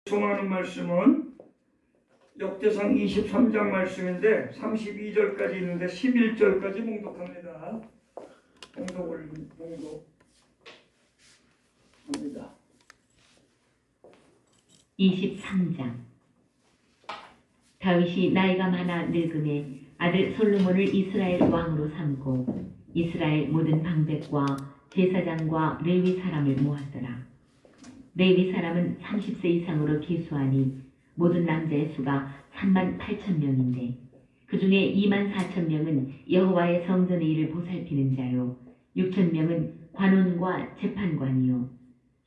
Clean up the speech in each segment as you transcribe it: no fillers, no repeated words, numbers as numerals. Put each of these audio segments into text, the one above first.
송하는 말씀은 역대상 23장 말씀인데 32절까지 있는데 11절까지 봉독합니다. 봉독합니다. 23장. 다윗이 나이가 많아 늙음에 아들 솔로몬을 이스라엘 왕으로 삼고 이스라엘 모든 방백과 제사장과 레위 사람을 모았더라. 레위 사람은 30세 이상으로 계수하니 모든 남자의 수가 38,000명인데 그 중에 24,000명은 여호와의 성전의 일을 보살피는 자요 6,000명은 관원과 재판관이요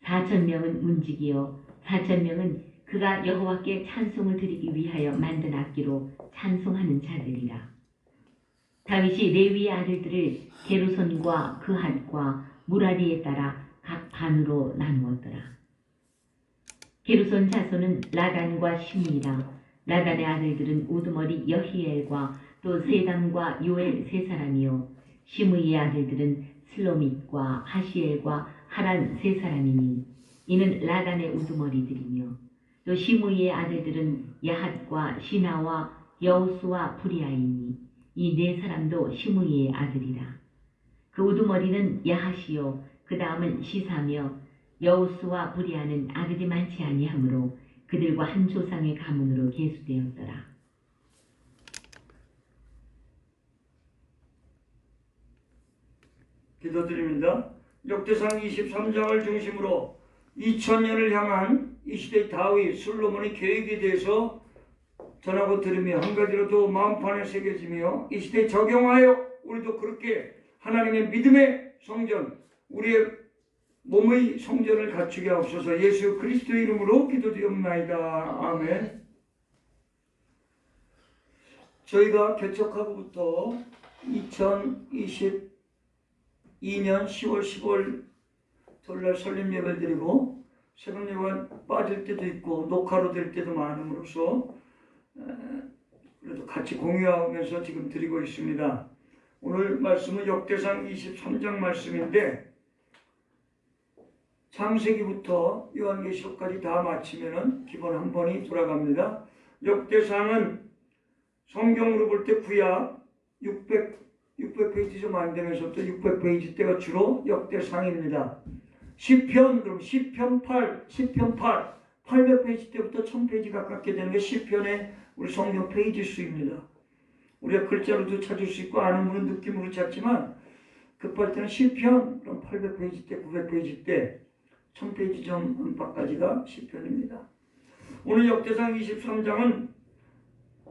4,000명은 문지기요 4,000명은 그가 여호와께 찬송을 드리기 위하여 만든 악기로 찬송하는 자들이라. 다윗이 레위의 아들들을 게르손과 그핫과 무라리에 따라 각 반으로 나누었더라. 게르손 자손은 라단과 시므이라. 라단의 아들들은 우두머리 여히엘과 또 세담과 요엘 세 사람이요 시므이의 아들들은 슬로밋과 하시엘과 하란 세 사람이니 이는 라단의 우두머리들이며 또 시므이의 아들들은 야핫과 시나와 여우수와 브리아이니 이 네 사람도 시므이의 아들이라. 그 우두머리는 야핫이요 그 다음은 시사며 여우수와 브리아는 아들이 많지 아니하므로 그들과 한 조상의 가문으로 계수되었더라. 기도드립니다. 역대상 23장을 중심으로 2000년을 향한 이 시대의 다윗, 솔로몬의 계획에 대해서 전하고 들으며 한 가지로도 마음판에 새겨지며 이 시대에 적용하여 우리도 그렇게 하나님의 믿음의 성전, 우리의 몸의 성전을 갖추게 하옵소서. 예수 그리스도의 이름으로 기도드리옵나이다. 아멘. 저희가 개척하고부터 2022년 10월 15일 토요일날 설립 예배를 드리고 새벽 예배가 빠질 때도 있고 녹화로 될 때도 많음으로써 그래도 같이 공유하면서 지금 드리고 있습니다. 오늘 말씀은 역대상 23장 말씀인데 창세기부터 요한계시록까지 다 마치면은 기본 한 번이 돌아갑니다. 역대상은 성경으로 볼 때 구약 600페이지 좀 안 되면서부터 600페이지 때가 주로 역대상입니다. 시편, 그럼 시편 8, 800페이지 때부터 1000페이지 가깝게 되는 게 시편의 우리 성경 페이지 수입니다. 우리가 글자로도 찾을 수 있고 아는 분은 느낌으로 찾지만 급할 때는 시편, 그럼 800페이지 때, 900페이지 때 1000페이지 전반까지가 시편입니다. 오늘 역대상 23장은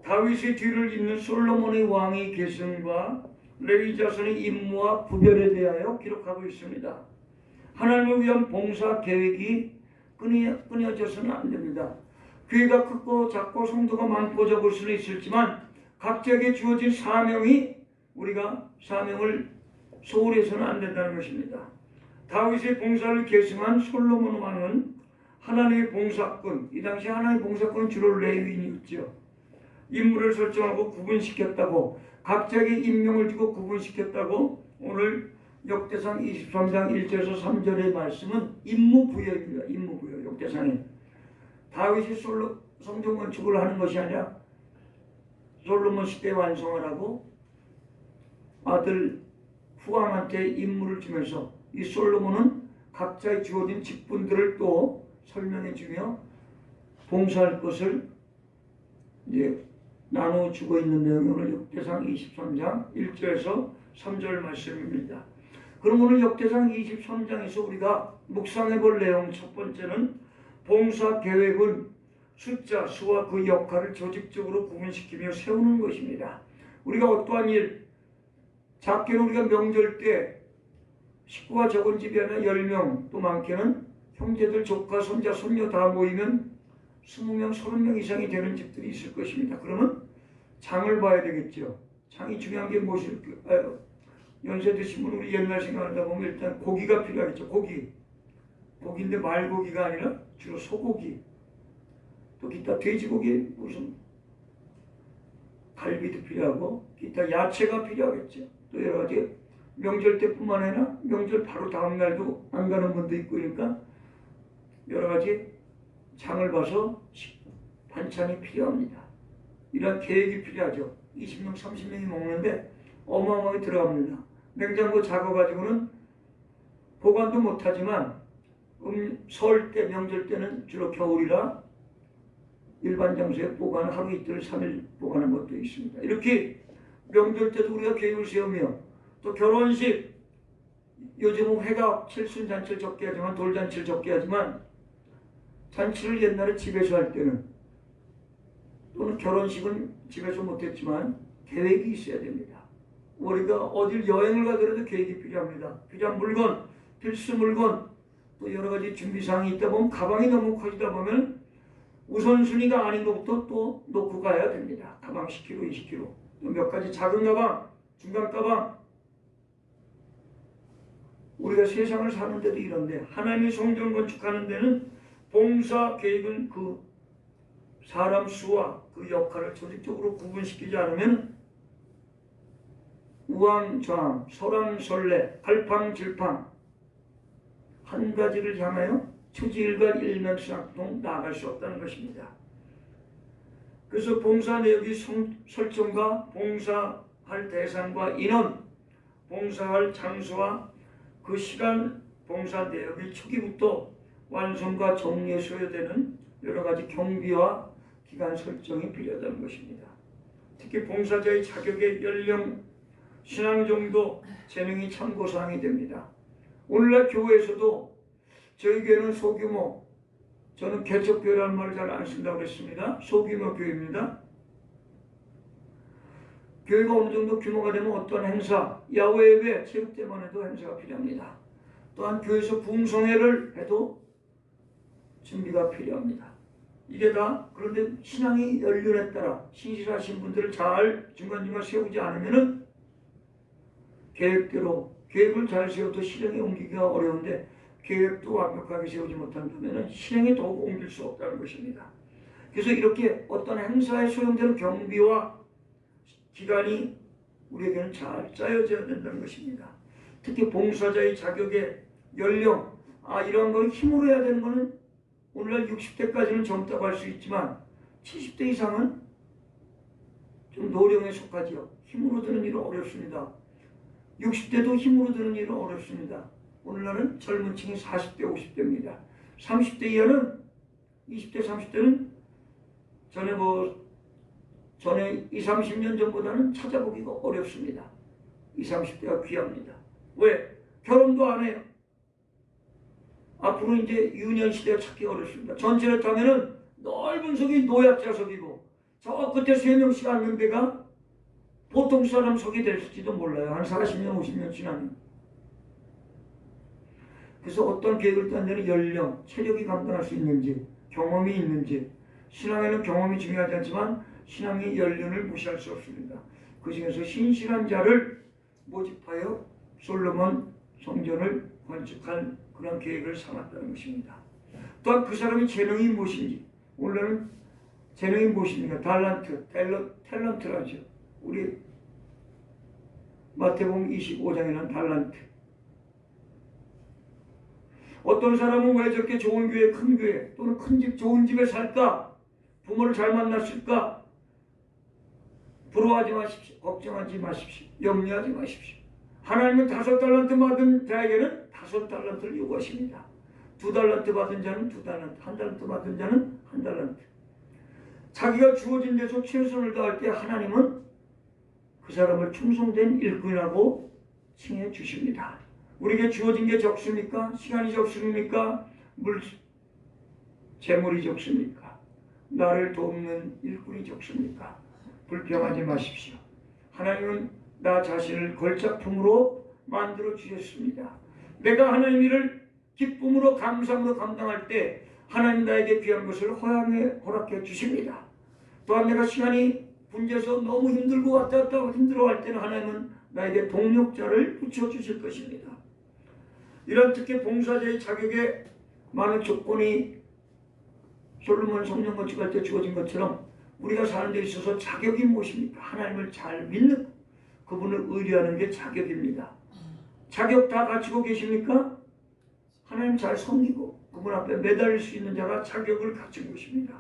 다윗의 뒤를 잇는 솔로몬의 왕의 계승과 레위 자손의 임무와 구별에 대하여 기록하고 있습니다. 하나님을 위한 봉사 계획이 끊어져서는 안 됩니다. 교회가 크고 작고 성도가 많고 적을 수는 있을지만 각자에게 주어진 사명이 우리가 사명을 소홀해서는 안 된다는 것입니다. 다윗의 봉사를 계승한 솔로몬 왕은 하나님의 봉사꾼, 이 당시 하나님의 봉사꾼은 주로 레위인이었죠. 임무를 설정하고 구분시켰다고, 각자에게 임명을 주고 구분시켰다고 오늘 역대상 23장 1절에서 3절의 말씀은 임무부여입니다. 임무부여, 역대상에. 다윗이 성전 건축을 하는 것이 아니라 솔로몬 시대에 완성하라고 아들 후왕한테 임무를 주면서 이 솔로몬은 각자의 주어진 직분들을 또 설명해 주며 봉사할 것을 이제 나눠주고 있는 내용이 오늘 역대상 23장 1절에서 3절 말씀입니다. 그럼 오늘 역대상 23장에서 우리가 묵상해 볼 내용 첫 번째는 봉사 계획은 숫자, 수와 그 역할을 조직적으로 구분시키며 세우는 것입니다. 우리가 어떠한 일, 작게는 우리가 명절 때 식구가 적은 집이 아니라 10명, 또 많게는 형제들, 조카, 손자, 손녀 다 모이면 20명, 30명 이상이 되는 집들이 있을 것입니다. 그러면 장을 봐야 되겠죠. 장이 중요한 게 무엇일까요? 연세 드신 분 우리 옛날 생각하다 보면 일단 고기가 필요하겠죠. 고기인데 말고기가 아니라 주로 소고기, 또 기타 돼지고기, 무슨 갈비도 필요하고 기타 야채가 필요하겠죠. 또 여러 가지 명절 때뿐만 아니라 명절 바로 다음 날도 안 가는 분도 있고 그러니까 여러 가지 장을 봐서 반찬이 필요합니다. 이런 계획이 필요하죠. 20명, 30명이 먹는데 어마어마하게 들어갑니다. 냉장고 작아가지고는 보관도 못하지만 설 때, 명절 때는 주로 겨울이라 일반 장소에 보관 하루 이틀, 3일 보관한 것도 있습니다. 이렇게 명절 때도 우리가 계획을 세우며 또 결혼식, 요즘은 회가 칠순잔치를 적게 하지만 돌잔치를 적게 하지만 잔치를 옛날에 집에서 할 때는 또는 결혼식은 집에서 못했지만 계획이 있어야 됩니다. 우리가 어딜 여행을 가더라도 계획이 필요합니다. 필요한 물건, 필수 물건, 또 여러 가지 준비사항이 있다 보면 가방이 너무 커지다 보면 우선순위가 아닌 것부터 또 놓고 가야 됩니다. 가방 10kg, 20kg, 또 몇 가지 작은 가방, 중간 가방. 우리가 세상을 사는데도 이런데 하나님의 성전 건축하는 데는 봉사 계획은 그 사람 수와 그 역할을 조직적으로 구분시키지 않으면 우왕좌왕, 설왕설래, 갈팡질팡 한 가지를 향하여 초지일관 일면수학동 나아갈 수 없다는 것입니다. 그래서 봉사 내역이 설정과 봉사할 대상과 인원, 봉사할 장소와 그 시간 봉사 내역이 초기부터 완성과 정리에 소요되는 여러 가지 경비와 기간 설정이 필요하다는 것입니다. 특히 봉사자의 자격의 연령, 신앙 정도, 재능이 참고사항이 됩니다. 오늘날 교회에서도 저희 교회는 소규모, 저는 개척교회라는 말을 잘 안 쓴다고 그랬습니다. 소규모 교회입니다. 교회가 어느 정도 규모가 되면 어떤 행사, 야외 예배, 체육 때만 해도 행사가 필요합니다. 또한 교회에서 부흥성회를 해도 준비가 필요합니다. 이게 다 그런데 신앙이 연륜에 따라 신실하신 분들을 잘 중간중간 세우지 않으면은 계획대로 계획을 잘 세워도 실행에 옮기기가 어려운데 계획도 완벽하게 세우지 못한다면 실행에 더욱 옮길 수 없다는 것입니다. 그래서 이렇게 어떤 행사에 소용되는 경비와 기간이 우리에게는 잘 짜여져야 된다는 것입니다. 특히 봉사자의 자격의 연령, 이런 걸 힘으로 해야 되는 것은 오늘날 60대까지는 젊다고 할 수 있지만 70대 이상은 좀 노령에 속하지요. 힘으로 드는 일은 어렵습니다. 60대도 힘으로 드는 일은 어렵습니다. 오늘날은 젊은 층이 40대, 50대입니다. 30대 이하는 20대, 30대는 전에 20, 30년 전보다는 찾아보기가 어렵습니다. 20, 30대가 귀합니다. 왜? 결혼도 안 해요. 앞으로 이제 유년 시대가 찾기 어렵습니다. 전철에 타면은 넓은 석이 노약자석이고 저 끝에 3명씩 앉는 데가 보통 사람 석이 될지도 몰라요. 한 40년, 50년 지나면. 그래서 어떤 계획을 딴 데는 연령, 체력이 감당할 수 있는지, 경험이 있는지, 신앙에는 경험이 중요하지 않지만 신앙의 연륜을 무시할 수 없습니다. 그 중에서 신실한 자를 모집하여 솔로몬 성전을 건축한 그런 계획을 삼았다는 것입니다. 또한 그 사람의 재능이 무엇인지, 오늘은 재능이 무엇입니까? 탤런트라죠. 우리 마태복음 25장에는 달란트. 어떤 사람은 왜 저렇게 좋은 교회, 큰 교회 또는 큰 집, 좋은 집에 살까? 부모를 잘 만났을까? 부러워하지 마십시오. 걱정하지 마십시오. 염려하지 마십시오. 하나님은 5달란트 받은 자에게는 5달란트를 요구하십니다. 2달란트 받은 자는 2달란트, 1달란트 받은 자는 1달란트. 자기가 주어진 데서 최선을 다할 때 하나님은 그 사람을 충성된 일꾼이라고 칭해 주십니다. 우리에게 주어진 게 적습니까? 시간이 적습니까? 재물이 적습니까? 나를 돕는 일꾼이 적습니까? 불평하지 마십시오. 하나님은 나 자신을 걸작품으로 만들어 주셨습니다. 내가 하나님 일을 기쁨으로 감사함으로 감당할 때 하나님 나에게 귀한 것을 허락해 주십니다. 또한 내가 시간이 분주해서 너무 힘들고 왔다 갔다 하고 힘들어할 때는 하나님은 나에게 동력자를 붙여주실 것입니다. 이런 특히 봉사자의 자격에 많은 조건이 솔로몬 성전 건축할 때 주어진 것처럼 우리가 사는 데 있어서 자격이 무엇입니까? 하나님을 잘 믿는, 그분을 의뢰하는 게 자격입니다. 자격 다 갖추고 계십니까? 하나님 잘 섬기고 그분 앞에 매달릴 수 있는 자가 자격을 갖춘 것입니다.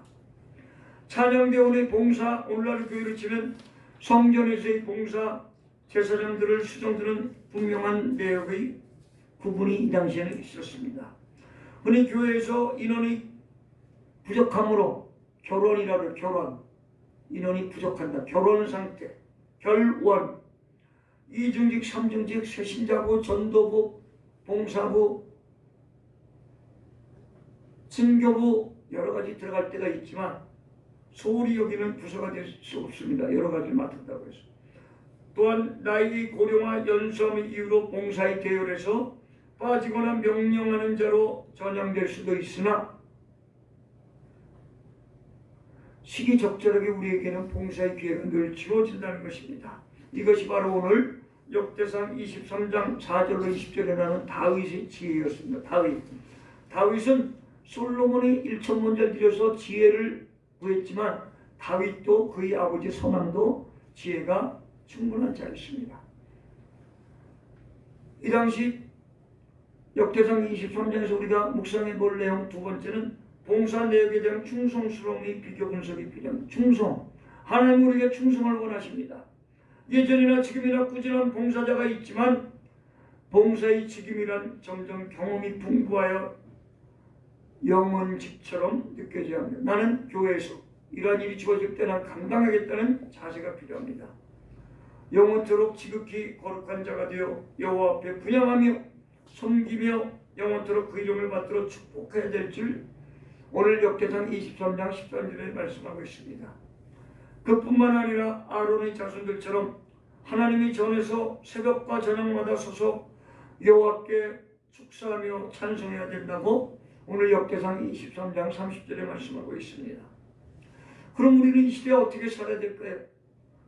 찬양대원의 봉사, 오늘날 교회를 치면 성전에서의 봉사, 제사장들을 수정드는 분명한 내역의 구분이 이 당시에는 있었습니다. 흔히 교회에서 인원이 부족함으로 결혼이라도 결혼, 인원이 부족한다. 결혼 상태, 결원, 이중직, 삼중직, 세신자부, 전도부, 봉사부, 증교부 여러 가지 들어갈 때가 있지만 소홀히 여기는 부서가 될 수 없습니다. 여러 가지를 맡았다고 해서. 또한 나이 고령화 연수함의 이유로 봉사에 대열해서 빠지거나 명령하는 자로 전향될 수도 있으나 시기적절하게 우리에게는 봉사의 기회가 늘 주어진다는 것입니다. 이것이 바로 오늘 역대상 23장 4절로 20절에 나오는 다윗의 지혜였습니다. 다윗은 솔로몬이 1천문제를 드려서 지혜를 구했지만 다윗도 그의 아버지 소망도 지혜가 충분한 자였습니다. 이 당시 역대상 23장에서 우리가 묵상해 볼 내용 두 번째는 봉사 내역에 대한 충성스러움이 비교 분석이 필요합니다. 충성. 하나님 우리에게 충성을 원하십니다. 예전이나 지금이나 꾸준한 봉사자가 있지만 봉사의 직임이란 점점 경험이 풍부하여 영혼직처럼 느껴져야 합니다. 나는 교회에서 이러한 일이 주어질 때 난 감당하겠다는 자세가 필요합니다. 영원토록 지극히 거룩한 자가 되어 여호와 앞에 분양하며 섬기며 영원토록 그 이름을 받들어 축복해야 될 줄 오늘 역대상 23장 13절에 말씀하고 있습니다. 그뿐만 아니라 아론의 자손들처럼 하나님이 전에서 새벽과 저녁마다 서서 여호와께 축사하며 찬송해야 된다고 오늘 역대상 23장 30절에 말씀하고 있습니다. 그럼 우리는 이 시대에 어떻게 살아야 될까요?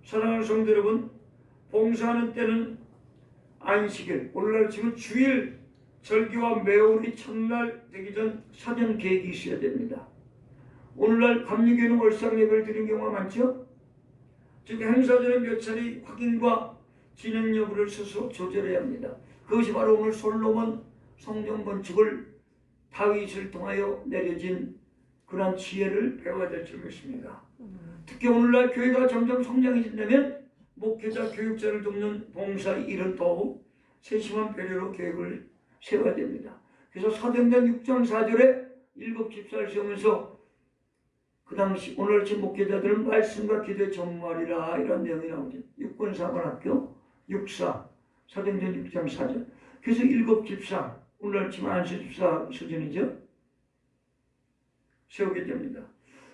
사랑하는 성도 여러분, 봉사하는 때는 안식일, 오늘날 지금 주일, 절기와 매월이 첫날 되기 전 사전 계획이 있어야 됩니다. 오늘날 감리교회는 월상 예배를 드리는 경우가 많죠? 즉 행사 전에 몇 차례 확인과 진행 여부를 스스로 조절해야 합니다. 그것이 바로 오늘 솔로몬 성전 건축을 다윗을 통하여 내려진 그러한 지혜를 배워야 될 줄 믿습니다. 특히 오늘날 교회가 점점 성장해진다면 목회자, 교육자를 돕는 봉사 일은 더욱 세심한 배려로 계획을 세워야 됩니다. 그래서 사도행전 6장 4절에 7 집사를 세우면서 그 당시 오늘 아침 목회자들은 말씀과 기도에 전무하리라 이런 내용이 나오죠. 육군사관학교 6사 사도행전 6장 4절. 그래서 7 집사 오늘 아침 안수 집사 수준이죠. 세우게 됩니다.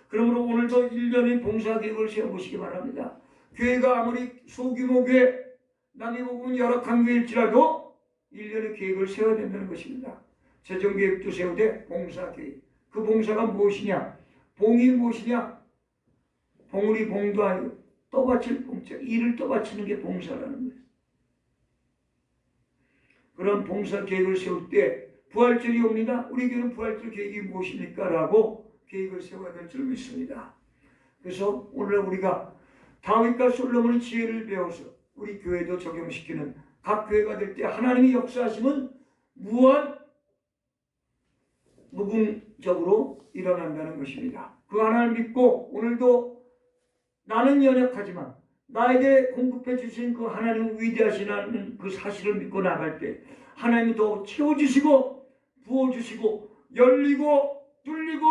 그러므로 오늘도 1년의 봉사 계획을 세워보시기 바랍니다. 교회가 아무리 소규모 교회, 남이 보면 열악한 교회일지라도 1년의 계획을 세워야 된다는 것입니다. 재정계획도 세우되 봉사계획. 그 봉사가 무엇이냐? 봉이 무엇이냐? 봉우리 봉도 아니고 떠받칠 봉자. 일을 떠받치는 게 봉사라는 거예요. 그런 봉사계획을 세울 때 부활절이 옵니다. 우리 교회는 부활절 계획이 무엇입니까? 라고 계획을 세워야 될 줄 믿습니다. 그래서 오늘 우리가 다윗과 솔로몬의 지혜를 배워서 우리 교회도 적용시키는 각 교회가 될 때 하나님의 역사하심은 무한 무궁적으로 일어난다는 것입니다. 그 하나님을 믿고 오늘도 나는 연약하지만 나에게 공급해 주신 그 하나님 위대하시다는 그 사실을 믿고 나갈 때 하나님이 더 채워주시고 부어주시고 열리고 뚫리고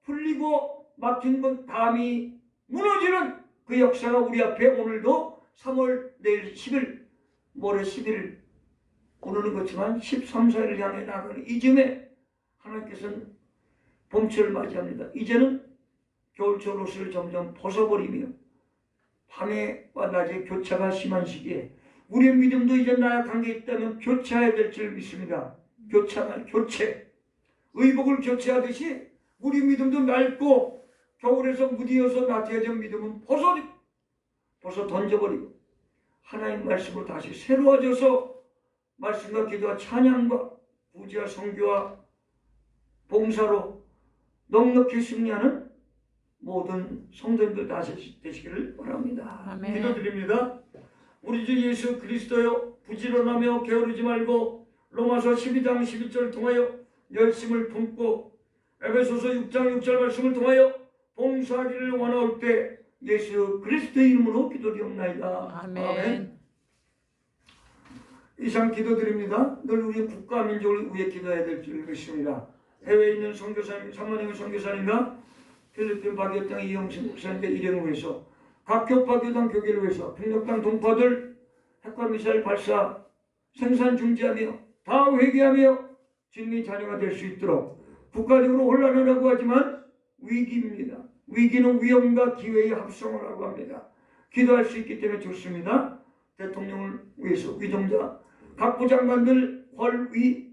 풀리고 막힌 것 담이 무너지는 그 역사가 우리 앞에 오늘도 3월 내일 10일 모레 11일 오늘은 그렇지만 13, 14일을 향해 나가는 이쯤에 하나님께서는 봄철을 맞이합니다. 이제는 겨울철 옷을 점점 벗어버리며 밤에와 낮에 교차가 심한 시기에 우리의 믿음도 이제 나약한 게 있다면 교체해야 될 줄 믿습니다. 교체. 의복을 교체하듯이 우리 믿음도 낡고 겨울에서 무디어서 나태해진 믿음은 벗어 던져버리고 하나님 말씀으로 다시 새로워져서 말씀과 기도와 찬양과 부지와 선교와 봉사로 넉넉히 승리하는 모든 성도님들 다 되시기를 바랍니다. 아멘. 기도드립니다. 우리 주 예수 그리스도여 부지런하며 게으르지 말고 로마서 12장 11절을 통하여 열심을 품고 에베소서 6장 6절 말씀을 통하여 봉사하기를 원할 때 예수 그리스도의 이름으로 기도드리옵나이다. 아멘. 이상 기도드립니다. 늘 우리 국가 민족을 위해 기도해야 될 줄 믿습니다. 해외에 있는 선교사님, 사모님 선교사님과 필리핀 바교땅 이영신 목사님의 일행을 위해서 각교 바교당 교계를 위해서 북녘당 동포들 핵과미사일 발사 생산 중지하며 다 회개하며 진리 자녀가 될 수 있도록 국가적으로 혼란을 하고 하지만 위기입니다. 위기는 위험과 기회의 합성을 하고 합니다. 기도할 수 있기 때문에 좋습니다. 대통령을 위해서 위정자 각 부장관들 헐위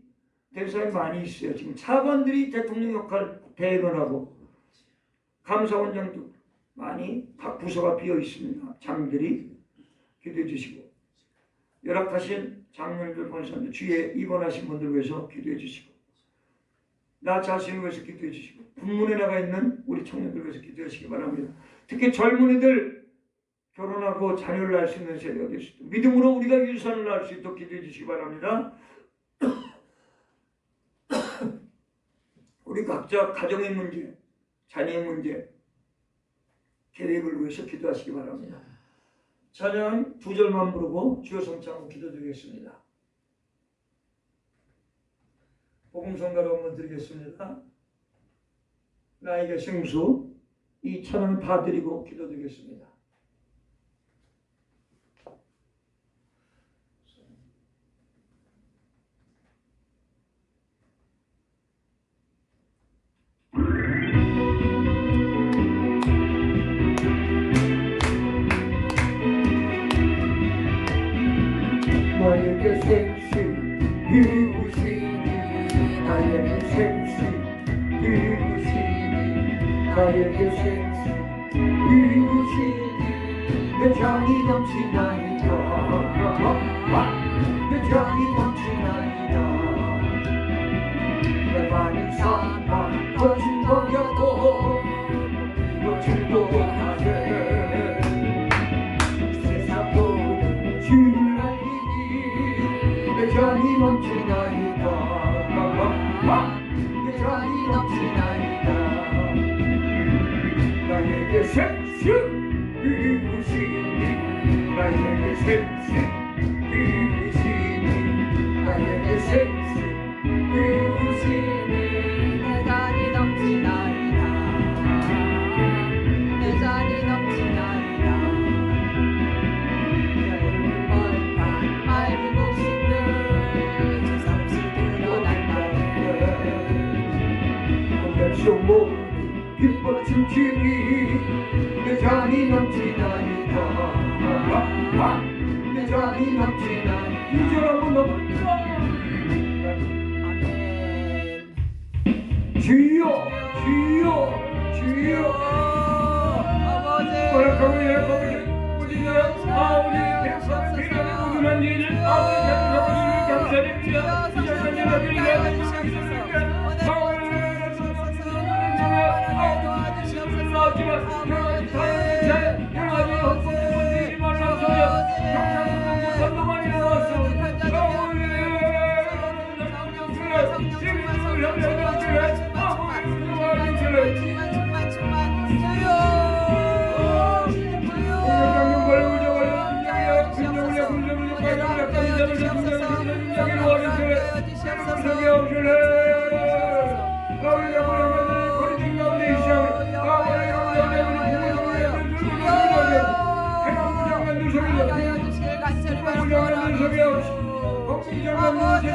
대사에 많이 있어요. 지금 차관들이 대통령 역할 대변하고 감사원장도 많이 각 부서가 비어 있습니다. 장들이 기도해 주시고 열악하신 장로님들 권사님들 주위에 입원하신 분들 위해서 기도해 주시고 나 자신을 위해서 기도해 주시고 군문에 나가 있는 우리 청년들 위해서 기도해 주시기 바랍니다. 특히 젊은이들 결혼하고 자녀를 낳을 수 있는 세대가 될 수 있도록 믿음으로 우리가 유산을 낳을 수 있도록 기도해 주시기 바랍니다. 우리 각자 가정의 문제, 자녀의 문제, 계획을 위해서 기도하시기 바랍니다. 찬양 두 절만 부르고 주여 성창하고 기도드리겠습니다. 복음성가로 한번 드리겠습니다. 나에게 생수 이 찬양을 다 드리고 기도드리겠습니다. 나에게 생수 이루시니 나에게 생수 이루시니 나에게 생수 이루시니 내 장이 넘치나이다 내 장이 넘치나이다 내 많은 사랑 거친 거였고 거칠고 하네 세상 모든 주를 알리니 내 장이 넘치나이다 내 장이 넘치나이다 나에게 생수 이루시니 나에게 생수 이루시니 나에게 생수 이루시니 내 잔이 넘치나이다 내 잔이 넘치나이다 벌판 맑은 곳이들 주삼시 드러난다 백성 모두 기뻐 춤추니 내 잔이 넘치나이다 내 잔이 넘치나이다 이절 한번 넘어볼까 아멘. 주여 주여 주여 아버지 허락하고 예약하고 우리 우리 백성을 비난하는 모든 일을 아버지 감사드립니다. 이 자녀가 우리가 아버지